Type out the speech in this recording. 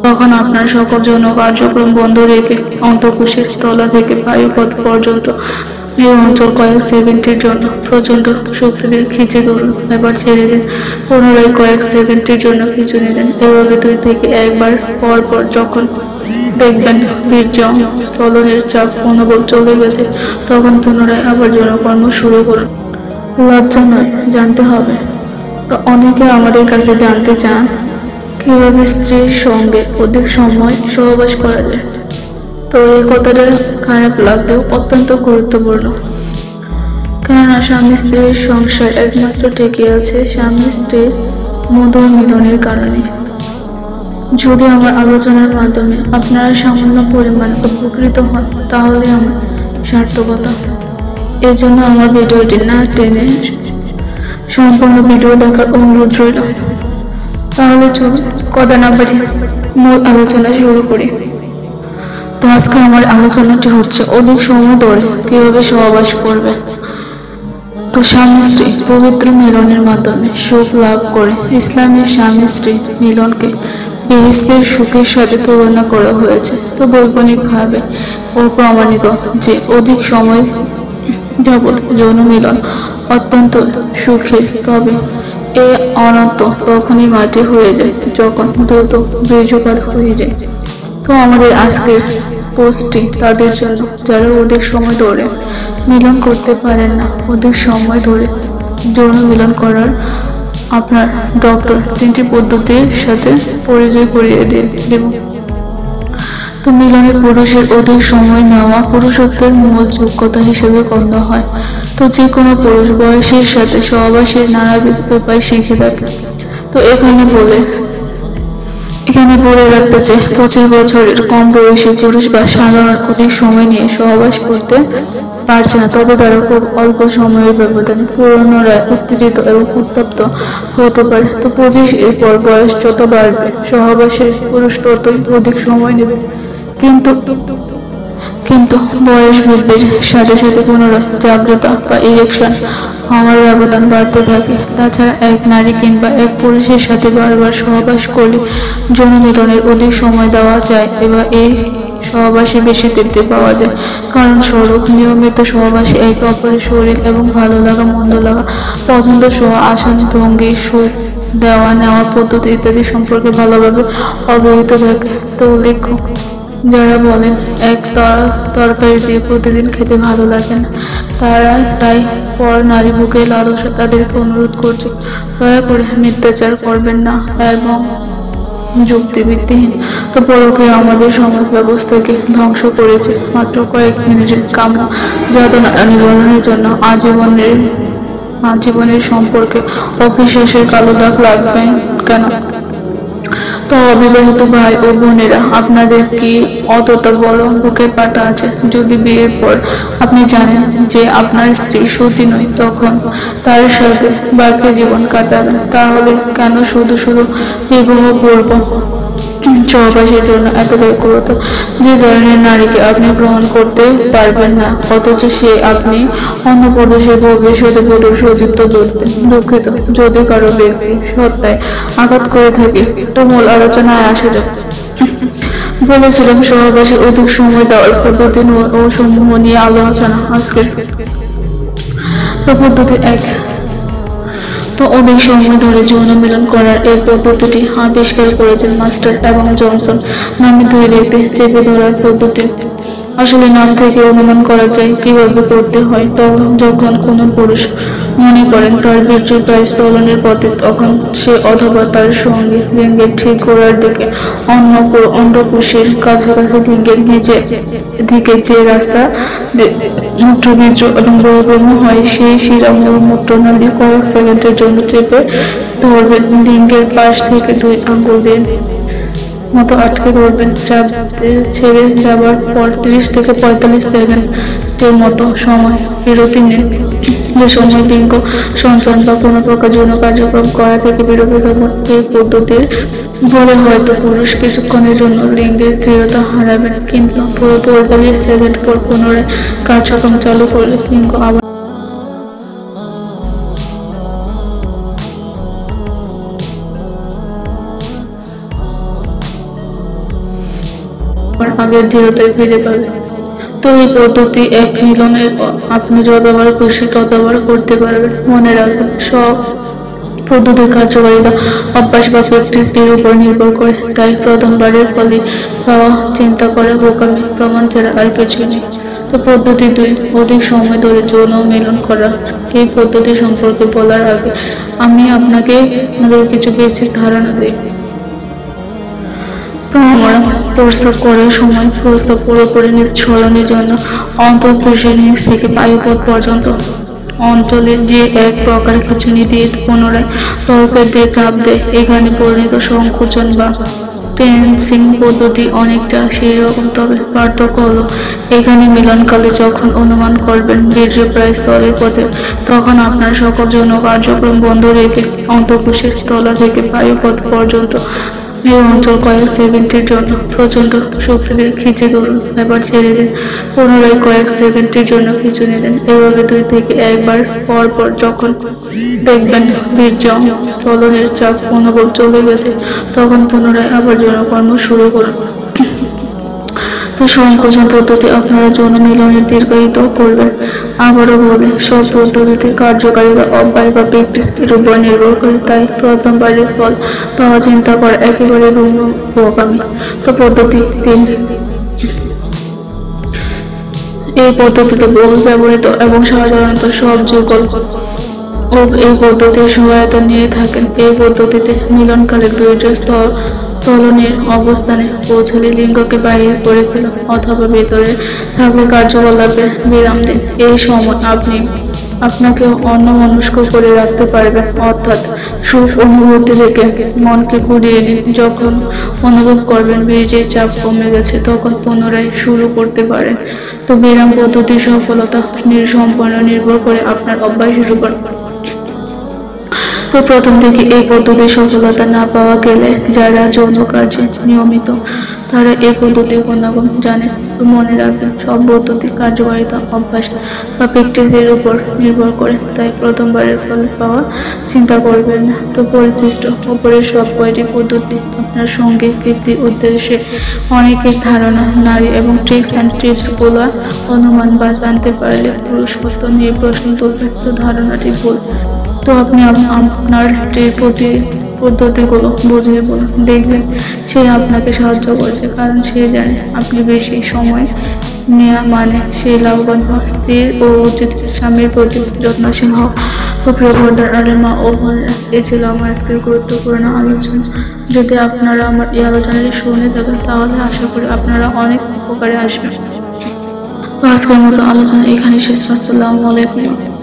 তখন আপনার সকল যৌন কার্যক্রম বন্ধ রেখে অন্তঃকোষের তলা থেকে বায়ুপথ পর্যন্ত এই অঞ্চল কয়েক সেকেন্ডের জন্য প্রচন্ড শক্তি দিয়ে খিঁচে ধরুন। এবার ছেড়ে দিন। পুনরায় কয়েক সেকেন্ডের জন্য খিঁচুনি দেন। এভাবে 2 থেকে 1 বার পর পর যখন দেখবেন বীর্য স্থলনের চাপ অনুভব চলে গেছে, তখন পুনরায় আবার যৌনকর্ম শুরু করুন। লজ্জা নয়, জানতে হবে। তো অনেকে আমাদের কাছে জানতে চান কিভাবে স্ত্রীর সঙ্গে অধিক সময় সহবাস করা যায়। তো এই কথাটা খারাপ লাগলেও অত্যন্ত গুরুত্বপূর্ণ, কেননা স্বামী স্ত্রীর সংসার একমাত্র টিকে আছে স্বামী স্ত্রীর মধুর মিলনের কারণে। যদি আমার আলোচনার মাধ্যমে আপনারা সামান্য পরিমাণ উপকৃত হন, তাহলে আমার সার্থকতা। এই জন্য আমার ভিডিওটি না টেনে সম্পূর্ণ ভিডিও দেখার অনুরোধ রইল। তাহলে চলুন কথা না বাড়িয়ে মূল আলোচনা শুরু করি। তো আজকে আমার আলোচনাটি হচ্ছে অধিক সময় ধরে কিভাবে সহবাস করবে। তো স্বামী স্ত্রী পবিত্র মিলনের মাধ্যমে সুখ লাভ করে। ইসলামের স্বামী স্ত্রী মিলনকে বেহেশতের সুখের সাথে তুলনা করা হয়েছে। তো বৈজ্ঞানিকভাবে প্রমাণিত যে অধিক সময় যাবৎ যৌন মিলন অত্যন্ত সুখের, তবে এ অনন্ত তখনই মাটি হয়ে যায় যখন দ্রুত বীর্যপাত হয়ে যায়। তো আমাদের আজকের পোস্টটি তাদের জন্য যারা অধিক সময় ধরে মিলন করতে পারেন না। অধিক সময় ধরে যৌন মিলন করার আপনার ডক্টর 3টি পদ্ধতির সাথে পরিচয় করিয়ে দেব। তো মিলনে পুরুষের অধিক সময় নেওয়া পুরুষত্বের মূল যোগ্যতা হিসেবে গণ্য হয়। তো যে কোনো পুরুষ বয়সের সাথে সহবাসের নানাবিধ উপায় শিখে থাকে। তো এখানে বলে রাখতে চাই, 25 বছরের কম বয়সী পুরুষ বা সাধারণ অধিক সময় নিয়ে সহবাস করতে পারছে না, তবে তারা খুব অল্প সময়ের ব্যবধানে পুনরায় উত্তেজিত এবং উত্তপ্ত হতে পারে। তো 25 এর পর বয়স যত বাড়বে, সহবাসের পুরুষ ততই অধিক সময় নেবে। কিন্তু বয়স বৃদ্ধির সাথে সাথে পুনরায় জাগ্রতা বা ইরেকশন হওয়ার ব্যবধান বাড়তে থাকে। তাছাড়া এক নারী কিংবা এক পুরুষের সাথে বারবার সহবাস করলে যৌন মিলনের অধিক সময় দেওয়া যায় এবং এই সহবাসে বেশি তৃপ্তি পাওয়া যায়। কারণ স্বরূপ নিয়মিত সহবাসে একে অপরের শরীর এবং ভালো লাগা মন্দ লাগা পছন্দ সহ আসন ভঙ্গি সুখ দেওয়া নেওয়া পদ্ধতি ইত্যাদি সম্পর্কে ভালোভাবে অবহিত থাকে। তো উল্লেখ্য, যারা বলেন এক তরকারি দিয়ে প্রতিদিন খেতে ভালো লাগে না, তারা তাই পর নারী বুকে লালসা, তাদেরকে অনুরোধ করছে দয়া করে মিথ্যাচার করবেন না এবং যুক্তিভিত্তিহীন। তো পরকে আমাদের সমাজ ব্যবস্থাকে ধ্বংস করেছে। মাত্র কয়েক মিনিটের কাম্য যাতনা নিবারণের জন্য আজীবনের সম্পর্কে অবিশ্বাসের কালো দাগ লাগবে কেন? তো অবিবাহিত ভাই ও বোনেরা, আপনাদের কি অতটা বড় বুকের পাটা আছে? যদি বিয়ের পর আপনি জানেন যে আপনার স্ত্রী সতী নয়, তখন তার সাথে বাকি জীবন কাটাবেন, তাহলে কেন শুধু বিবাহ পূর্ব সহবাসের জন্য এত ব্যাকুলতা? যে ধরনের নারীকে আপনি গ্রহণ করতে পারবেন না, অথচ সে আপনি অন্য পুরুষের ভবিষ্যতে সতীত্ব করতেন। দুঃখিত যদি কারো ব্যক্তি সত্তায় আঘাত করে থাকে। তো মূল আলোচনায় আসা যাক। বলেছিলাম সহবাসে অধিক সময় দেওয়ার পদ্ধতি ও সমূহ নিয়ে আলোচনা আজকের। তো পদ্ধতি 1। তো অধিক সময় ধরে যৌন মিলন করার এই পদ্ধতিটি আবিষ্কার করেছেন মাস্টার্স এবং জনসন নামে 2 ব্যক্তি। চেপে ধরার পদ্ধতি আসলে নাম থেকে অনুমান করা যায় কিভাবে করতে হয়। তো যখন কোনো পুরুষ মনে করেন তার বীর্য প্রায় স্থলনের পথে, তখন সে অথবা তার সঙ্গে লিঙ্গের ঠিক গোড়ার দিকে অন্ডকোষের কাছাকাছি লিঙ্গের নিচে দিকে যে রাস্তা মূত্রবীর্য এবং বহির্গমন হয়, সেই শিরা মূত্রনালী কয়েক সেকেন্ডের জন্য চেপে ধরবেন। লিঙ্গের পাশ থেকে 2 আঙ্গুল দিয়ে মতো আটকে ধরবেন। চাপ ছেড়ে যাবার পর 30 থেকে 45 সেকেন্ডের মতো সময় বিরতি নিন। যে সময় লিঙ্গ সঞ্চালন বা কোনো প্রকার যৌন কার্যক্রম করা থেকে বিরত থাকুন। এই পদ্ধতির ফলে হয়তো পুরুষ কিছুক্ষণের জন্য লিঙ্গের দৃঢ়তা হারাবেন, কিন্তু 45 সেকেন্ড পর পুনরায় কার্যক্রম চালু করলে লিঙ্গ আবার আগের দৃঢ়তায় ফিরে পাবে। তো এই পদ্ধতি এক মিলনের আপনি যতবার খুশি ততবার করতে পারবেন। মনে রাখবেন, সব পদ্ধতির কার্যকারিতা অভ্যাস বা প্র্যাকটিস এর উপর নির্ভর করে, তাই প্রথমবারের ফলে পাওয়া চিন্তা করা বোকামি, প্রমাণ ছাড়া আর কিছুই নেই। তো পদ্ধতি 2, অধিক সময় ধরে যৌন মিলন করা। এই পদ্ধতি সম্পর্কে বলার আগে আমি আপনাকে কিছু বেসিক ধারণা দিই। তো আমরা প্রস্রাব করার সময় প্রস্রাব পুরোপুরি নিঃসরণের জন্য অন্তঃকোষের নিচ থেকে বায়ুপথ পর্যন্ত অঞ্চলে যে এক প্রকার খিঁচুনি দিয়ে পুনরায় তলপেট দিয়ে চাপ দেয়, এখানে পরিণত সংকোচন বা টেন্সিং পদ্ধতি অনেকটা সেই রকম, তবে পার্থক্য হলো এখানে মিলনকালে যখন অনুমান করবেন বীর্য প্রায় স্থলের পথে, তখন আপনার সকল যৌন কার্যক্রম বন্ধ রেখে অন্তঃকোষের তলা থেকে বায়ুপথ পর্যন্ত এই অঞ্চল কয়েক সেকেন্ডের জন্য প্রচন্ড শক্তি দিয়ে খিঁচে ধরুন, এবার ছেড়ে দিন। পুনরায় কয়েক সেকেন্ডের জন্য খিঁচুনি দেন। এভাবে 2 থেকে 1 বার পর পর যখন দেখবেন বীর্য স্থলনের চাপ অনুভব চলে গেছে, তখন পুনরায় আবার যৌনকর্ম শুরু করুন। তো সংকোচন পদ্ধতি আপনারা যৌন মিলনের দীর্ঘায়িত করবেন। আবারও বলে, সব পদ্ধতিতে কার্যকারিতা অভ্যাস বা প্র্যাকটিস এর উপর নির্ভর করে, তাই প্রথমবারের ফল পাওয়া চিন্তা করা একেবারে বোকামি। তো পদ্ধতি 3, এই পদ্ধতিতে বহুল ব্যবহৃত এবং সাধারণত সব যুগল এই পদ্ধতির সহায়তা নিয়ে থাকেন। এই পদ্ধতিতে মিলনকালে বীর্য স্থলনের অবস্থানে পৌঁছলে লিঙ্গকে বাইরে করে ফেলুন, অথবা ভেতরে থাকলে কার্যকলাপে বিরাম দিন। এই সময় আপনি আপনাকে অন্যমনস্ক করে রাখতে পারবেন, অর্থাৎ সুখ অনুভূতি থেকে মনকে ঘুরিয়ে নিন। যখন অনুভব করবেন বীর্যের চাপ কমে গেছে, তখন পুনরায় শুরু করতে পারেন। তো বিরাম পদ্ধতির সফলতা সম্পূর্ণ নির্ভর করে আপনার অভ্যাসের উপর। তো প্রথম থেকে এই পদ্ধতির সফলতা না পাওয়া গেলে যারা যৌন কার্যে নিয়মিত, তারা এই পদ্ধতির গুণাগুণ জানেন। তো মনে রাখবেন, সব পদ্ধতি কার্যকারিতা অভ্যাস বা প্র্যাকটিসের উপর নির্ভর করে, তাই প্রথমবারের ফল পাওয়া চিন্তা করবেন না। তো পরিশিষ্ট উপরের সব কয়টি পদ্ধতি আপনার সঙ্গে তৃপ্তির উদ্দেশ্যে অনেকের ধারণা, নারী এবং ট্রিক্স অ্যান্ড টিপস গুলো অনুমান বা জানতে পারলে পুরুষত্ব নিয়ে প্রশ্ন তুলবে, তো ধারণাটি ভুল। তো আপনি আপনার স্ত্রীর প্রতি পদ্ধতিগুলো বুঝিয়ে বলুন, দেখবেন সে আপনাকে সাহায্য করছে, কারণ সে জানে আপনি বেশি সময় নেওয়া মানে সে লাভবান হওয়া। স্থির ও উচিত স্বামীর প্রতি যত্নশীল হওয়া। তো প্রিয় বোনদের আলেমা ও বোনেরা, এই ছিল আমার আজকের গুরুত্বপূর্ণ আলোচনা। যদি আপনারা আমার এই আলোচনাটি শুনে থাকেন, তাহলে আশা করি আপনারা অনেক উপকারে আসবেন। তো আজকের মতো আলোচনা এখানে শেষ। আসসালামু আলাইকুম।